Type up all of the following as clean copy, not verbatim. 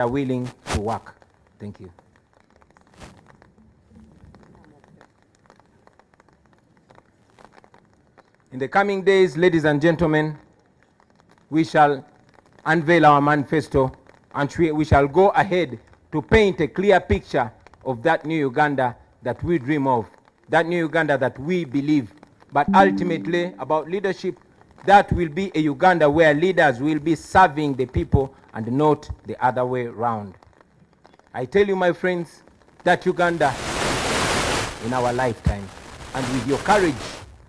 are willing to work. Thank you. In the coming days, ladies and gentlemen, we shall unveil our manifesto, and we shall go ahead to paint a clear picture of that new Uganda that we dream of, that new Uganda that we believe. But ultimately, about leadership, that will be a Uganda where leaders will be serving the people and not the other way around. I tell you, my friends, that Uganda in our lifetime, and with your courage,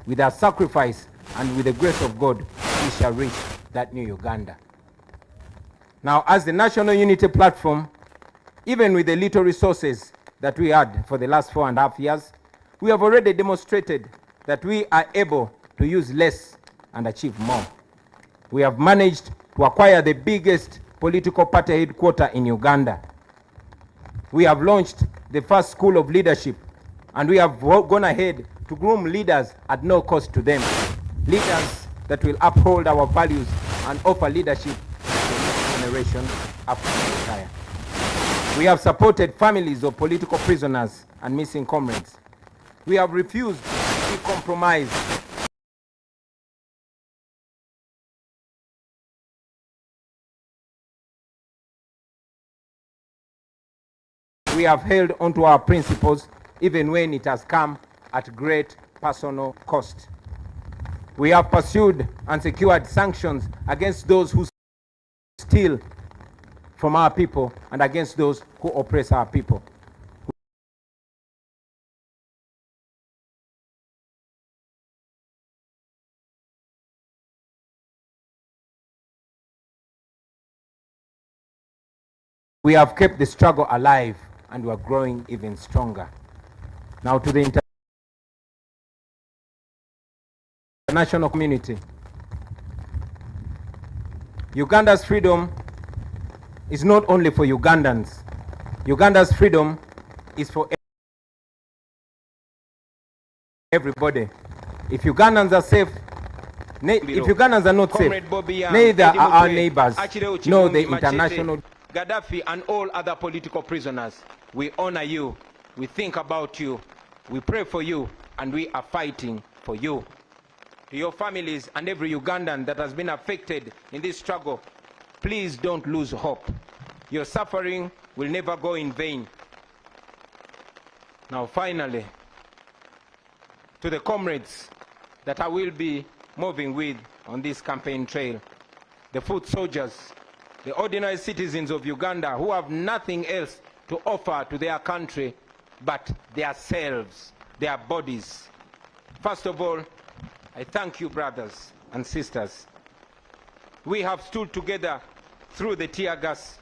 with our sacrifice, and with the grace of God, we shall reach that new Uganda. Now, as the National Unity Platform, even with the little resources that we had for the last 4.5 years, we have already demonstrated that we are able to use less and achieve more. We have managed to acquire the biggest political party headquarters in Uganda. We have launched the first school of leadership, and we have gone ahead to groom leaders at no cost to them. Leaders that will uphold our values and offer leadership to the next generation after we retire. We have supported families of political prisoners and missing comrades. We have refused to be compromised. We have held onto our principles even when it has come at great personal cost. We have pursued and secured sanctions against those who steal from our people and against those who oppress our people. We have kept the struggle alive, and we are growing even stronger. Now to the international community. Uganda's freedom is not only for Ugandans. Uganda's freedom is for everybody. If Ugandans are safe, if Ugandans are not safe, Bobi, neither are our neighbors, nor the international. Gaddafi and all other political prisoners, we honor you, we think about you, we pray for you, and we are fighting for you. To your families and every Ugandan that has been affected in this struggle, please don't lose hope. Your suffering will never go in vain. Now finally, to the comrades that I will be moving with on this campaign trail, the foot soldiers, the ordinary citizens of Uganda who have nothing else to offer to their country but their selves, their bodies. First of all, I thank you, brothers and sisters. We have stood together through the tear gas,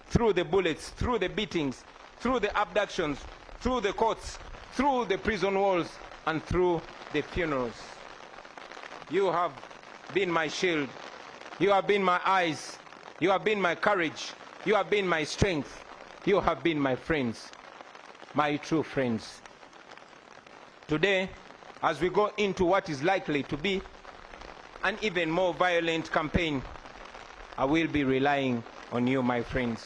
through the bullets, through the beatings, through the abductions, through the courts, through the prison walls, and through the funerals. You have been my shield. You have been my eyes. You have been my courage. You have been my strength. You have been my friends, my true friends. Today, as we go into what is likely to be an even more violent campaign, I will be relying on you, my friends.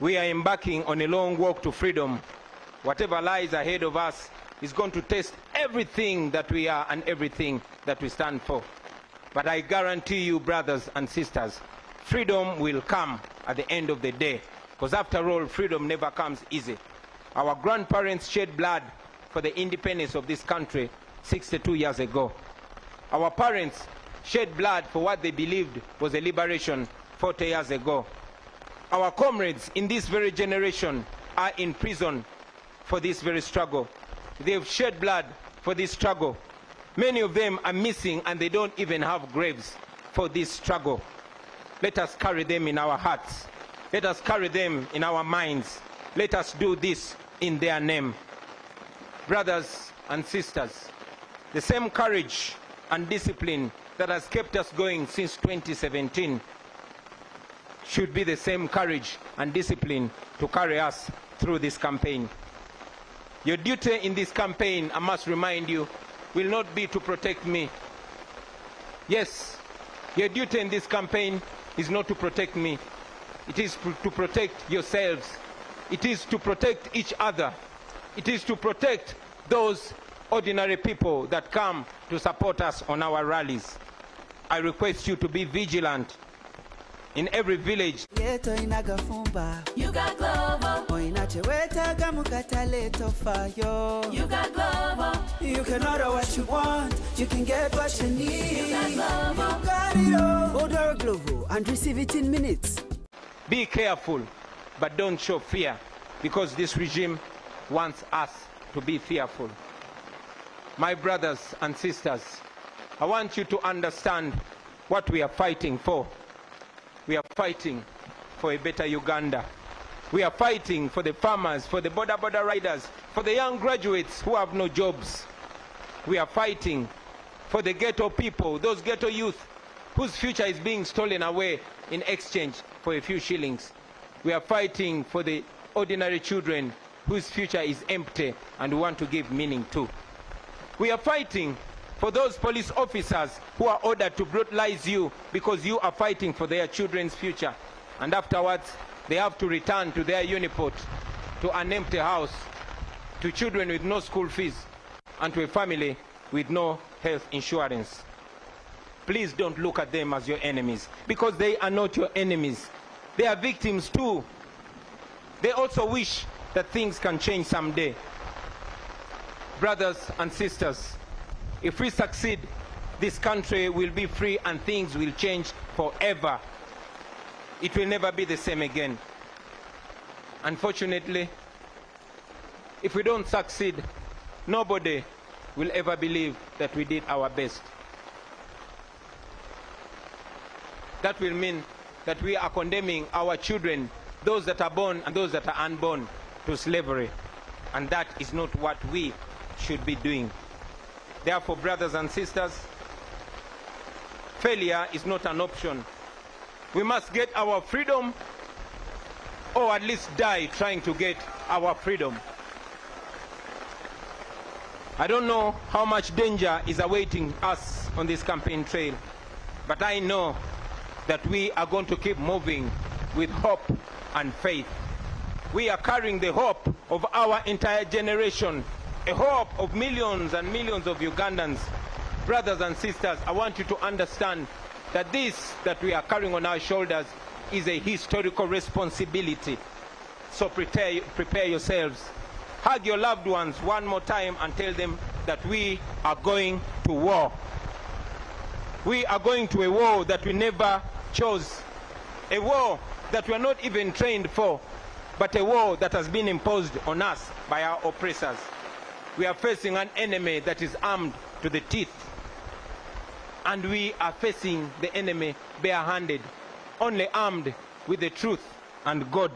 We are embarking on a long walk to freedom. Whatever lies ahead of us is going to test everything that we are and everything that we stand for. But I guarantee you, brothers and sisters, freedom will come at the end of the day, because after all, freedom never comes easy. Our grandparents shed blood for the independence of this country 62 years ago. Our parents shed blood for what they believed was a liberation 40 years ago. Our comrades in this very generation are in prison for this very struggle. They've shed blood for this struggle. Many of them are missing, and they don't even have graves for this struggle. Let us carry them in our hearts. Let us carry them in our minds. Let us do this in their name. Brothers and sisters, the same courage and discipline that has kept us going since 2017 should be the same courage and discipline to carry us through this campaign. Your duty in this campaign, I must remind you, will not be to protect me. Yes, your duty in this campaign is not to protect me. It is to protect yourselves. It is to protect each other. It is to protect those ordinary people that come to support us on our rallies. I request you to be vigilant in every village. You got global. You got global. You can order what you want. You can get what you need. You got global. You got it all. Order a global and receive it in minutes. Be careful, but don't show fear, because this regime wants us to be fearful. My brothers and sisters, I want you to understand what we are fighting for. We are fighting for a better Uganda. We are fighting for the farmers, for the border riders, for the young graduates who have no jobs. We are fighting for the ghetto people, those ghetto youth whose future is being stolen away in exchange for a few shillings. We are fighting for the ordinary children whose future is empty and we want to give meaning to. We are fighting for those police officers who are ordered to brutalize you because you are fighting for their children's future, and afterwards they have to return to their uniport, to an empty house, to children with no school fees, and to a family with no health insurance. Please don't look at them as your enemies, because they are not your enemies. They are victims too. They also wish that things can change someday. Brothers and sisters, if we succeed, this country will be free and things will change forever. It will never be the same again. Unfortunately, if we don't succeed, nobody will ever believe that we did our best. That will mean that we are condemning our children, those that are born and those that are unborn, to slavery. And that is not what we should be doing. Therefore, brothers and sisters, failure is not an option. We must get our freedom, or at least die trying to get our freedom. I don't know how much danger is awaiting us on this campaign trail, but I know that we are going to keep moving with hope and faith. We are carrying the hope of our entire generation, a hope of millions and millions of Ugandans. Brothers and sisters, I want you to understand that this that we are carrying on our shoulders is a historical responsibility. So prepare yourselves. Hug your loved ones one more time and tell them that we are going to war. We are going to a war that we never chose, a war that we are not even trained for, but a war that has been imposed on us by our oppressors. We are facing an enemy that is armed to the teeth, and we are facing the enemy barehanded, only armed with the truth and God.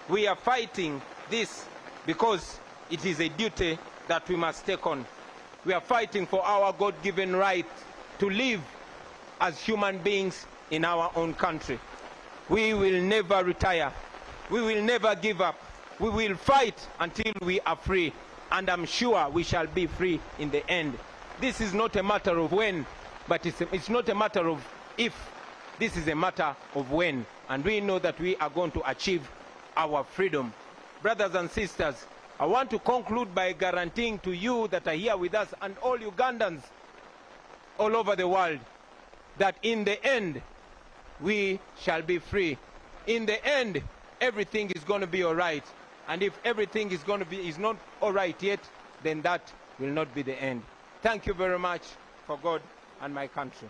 We are fighting this because it is a duty that we must take on. We are fighting for our God-given right to live as human beings in our own country. We will never retire. We will never give up. We will fight until we are free, and I'm sure we shall be free in the end. This is not a matter of when, but it's not a matter of if. This is a matter of when, and we know that we are going to achieve our freedom. Brothers and sisters, I want to conclude by guaranteeing to you that are here with us and all Ugandans all over the world that in the end we shall be free. In the end, everything is going to be all right. And if everything is not all right yet, then that will not be the end. Thank you very much for God and my country.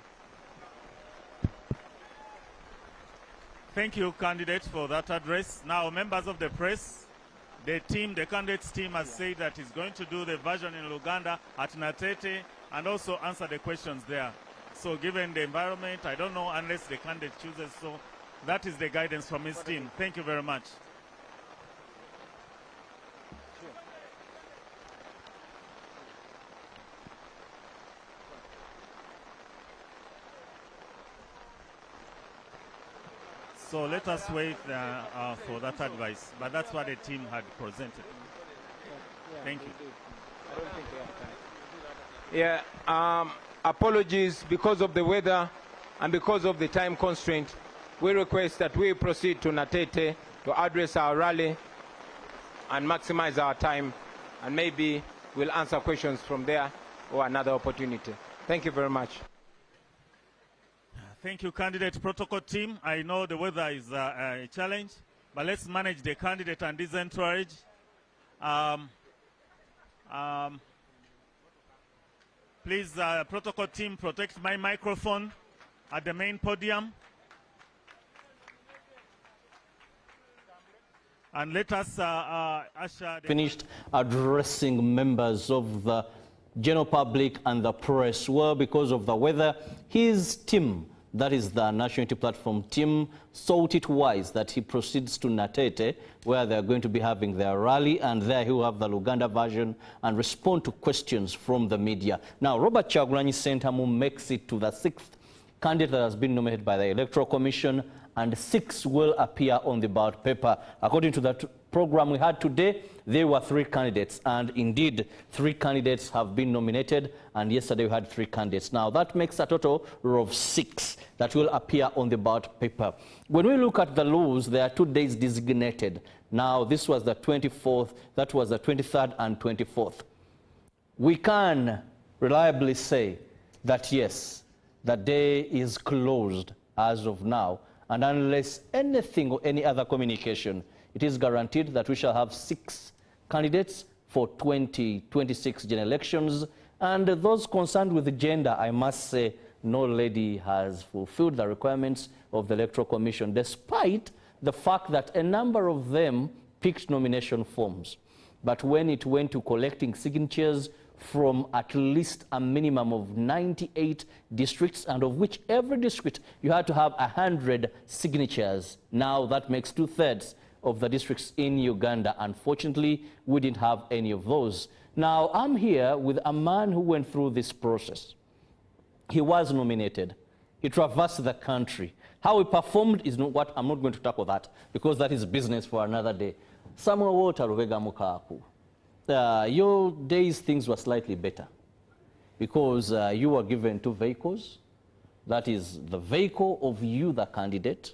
Thank you, candidates, for that address. Now, members of the press, the candidates team has said that it's going to do the version in Uganda at Natete and also answer the questions there. So given the environment, I don't know unless the candidate chooses. So that is the guidance from his team. Thank you very much. So let us wait for that advice. But that's what the team had presented. Thank you. I don't think we have time. Yeah, apologies because of the weather and because of the time constraint. we request that we proceed to Natete to address our rally and maximize our time, and maybe we'll answer questions from there or another opportunity. Thank you very much. Thank you, candidate protocol team. I know the weather is a challenge, but let's manage the candidate and his entourage. Please, protocol team, protect my microphone at the main podium. And let us usher finished addressing members of the general public and the press. Well, because of the weather, his team, that is the National Unity Platform team, thought it wise that he proceeds to Natete, where they're going to be having their rally, and there he will have the Luganda version and respond to questions from the media. Now, Robert Kyagulanyi Ssentamu makes it to the 6th candidate that has been nominated by the Electoral Commission, and 6 will appear on the ballot paper. According to that program we had today, there were 3 candidates, and indeed 3 candidates have been nominated, and yesterday we had 3 candidates. Now that makes a total of 6 that will appear on the ballot paper. When we look at the laws, there are 2 days designated. Now this was the 24th, that was the 23rd and 24th. We can reliably say that yes, the day is closed as of now, and unless anything or any other communication, it is guaranteed that we shall have 6 candidates for 2026 general elections. And those concerned with gender, I must say, no lady has fulfilled the requirements of the Electoral Commission, despite the fact that a number of them picked nomination forms. But when it went to collecting signatures from at least a minimum of 98 districts, and of which every district you had to have 100 signatures. Now that makes 2/3 of the districts in Uganda. Unfortunately, we didn't have any of those. Now I'm here with a man who went through this process. He was nominated. He traversed the country. How he performed is not what, I'm not going to tackle that, because that is business for another day. Samuel Walter Lubega Mukaku. Your days things were slightly better, because you were given 2 vehicles. That is the vehicle of you, the candidate.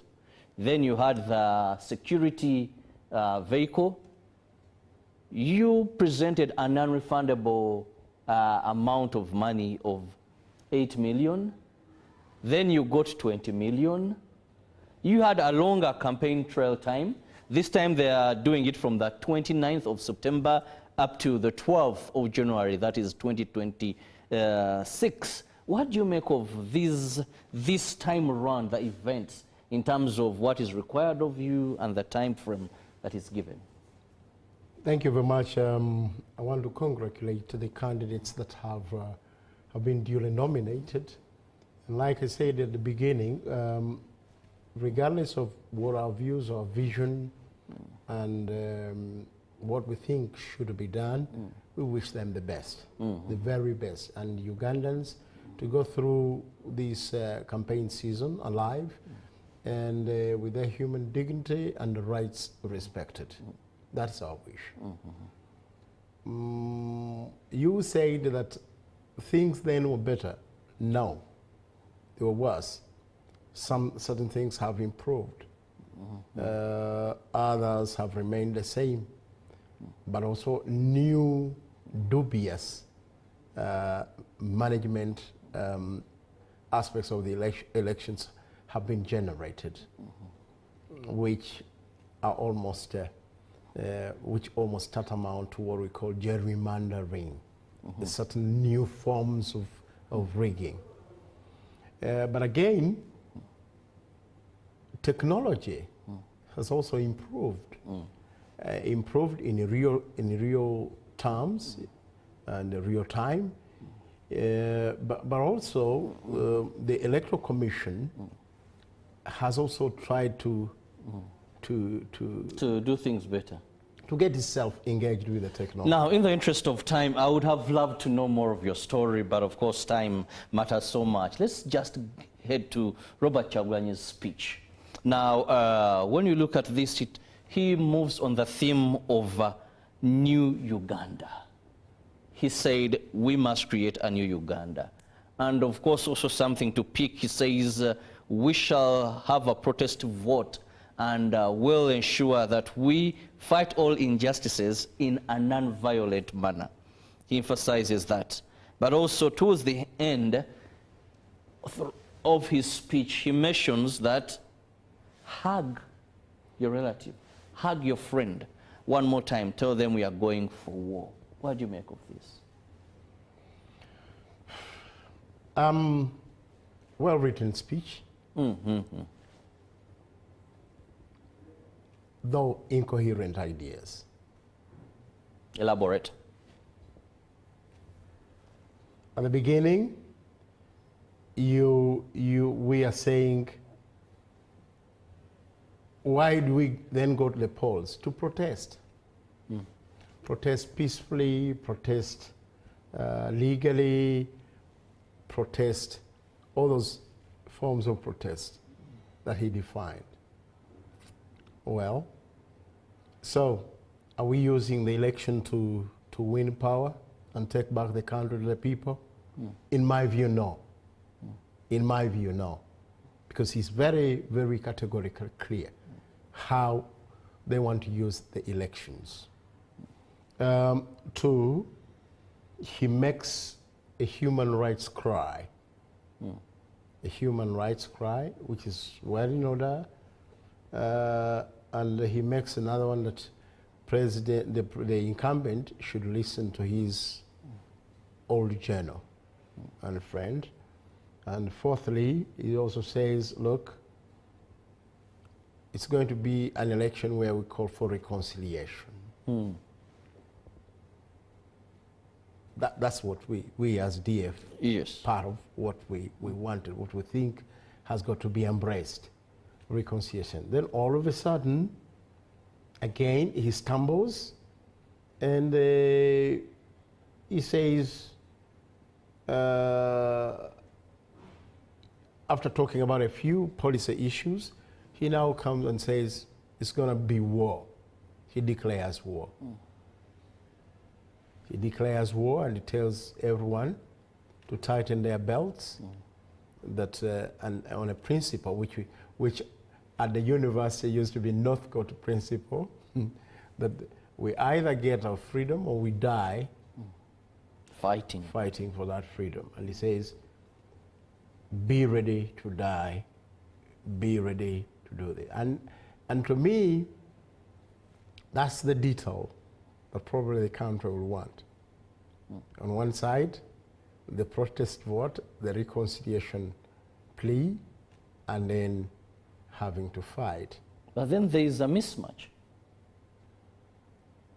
Then you had the security vehicle. You presented a non-refundable amount of money of 8 million. Then you got 20 million. You had a longer campaign trail time. This time they are doing it from the 29th of September up to the 12th of January, that is 2026. What do you make of this time around the events in terms of what is required of you and the time frame that is given? Thank you very much. I want to congratulate the candidates that have been duly nominated. And like I said at the beginning, regardless of what our views or vision and what we think should be done, we wish them the best, the very best. And Ugandans to go through this campaign season alive and with their human dignity and the rights respected. That's our wish. You said that things then were better. No, they were worse. Some certain things have improved. Others have remained the same. But also new dubious management aspects of the elections have been generated, which are almost tantamount to what we call gerrymandering, certain new forms of rigging. But again, technology has also improved. Improved in real terms and real time, but also the Electoral Commission has also tried to do things better, to get itself engaged with the technology. Now, in the interest of time, I would have loved to know more of your story, but of course time matters so much. Let's just head to Robert Kyagulanyi's speech. Now, when you look at this, he moves on the theme of new Uganda. He said, we must create a new Uganda. And of course, also something to pick, he says, we shall have a protest vote and will ensure that we fight all injustices in a non-violent manner. He emphasizes that. But also towards the end of his speech, he mentions that hug your relative, hug your friend. One more time, tell them we are going for war. What do you make of this? Well-written speech. Though incoherent ideas. Elaborate. At the beginning, we are saying, why do we then go to the polls? To protest. Protest peacefully, protest legally, protest, all those forms of protest that he defined. Well, so are we using the election to win power and take back the country to the people? In my view, no. In my view, no. Because he's very, very categorically clear how they want to use the elections. Two, he makes a human rights cry. A human rights cry, which is well in order. And he makes another one that the incumbent should listen to his old journal and friend. And fourthly, he also says, look, it's going to be an election where we call for reconciliation. That's what we as DF, yes, part of what we wanted, what we think has got to be embraced, reconciliation. Then all of a sudden, again, he stumbles and he says, after talking about a few policy issues, he now comes and says, it's going to be war. He declares war. He declares war and he tells everyone to tighten their belts, that and on a principle which at the university used to be Northcote principle, that we either get our freedom or we die fighting for that freedom. And he says, be ready to die, be ready to do this. And to me, that's the detail that probably the country will want. On one side, the protest vote, the reconciliation plea, and then having to fight. But then there is a mismatch.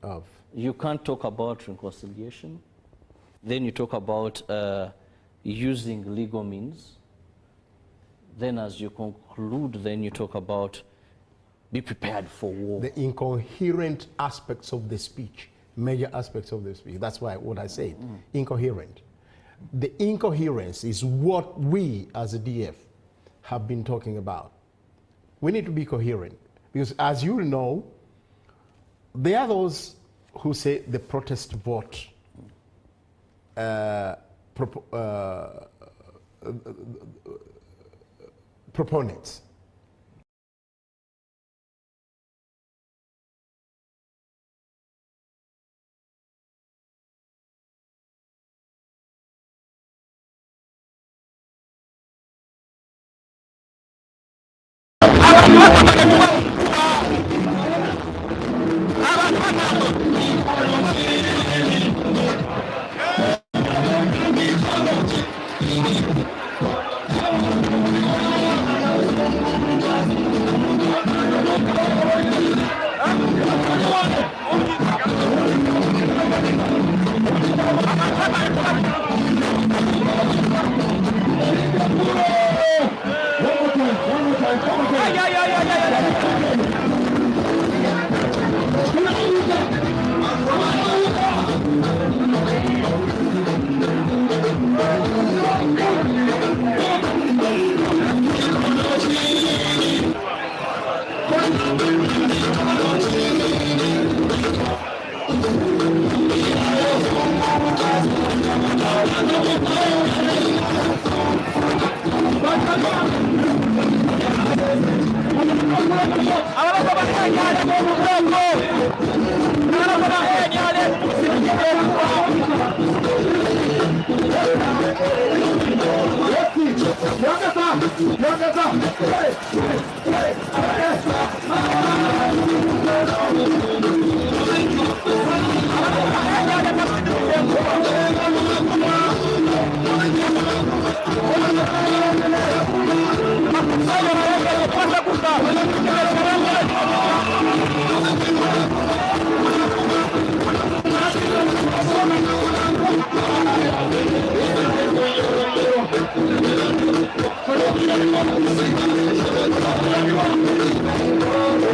Of? You can't talk about reconciliation. Then you talk about using legal means. Then as you conclude, then you talk about be prepared for war. The incoherent aspects of the speech, major aspects of the speech. That's why what I said, incoherent. The incoherence is what we as a DF have been talking about. We need to be coherent because, as you know, there are those who say the protest vote proponents. Thank you.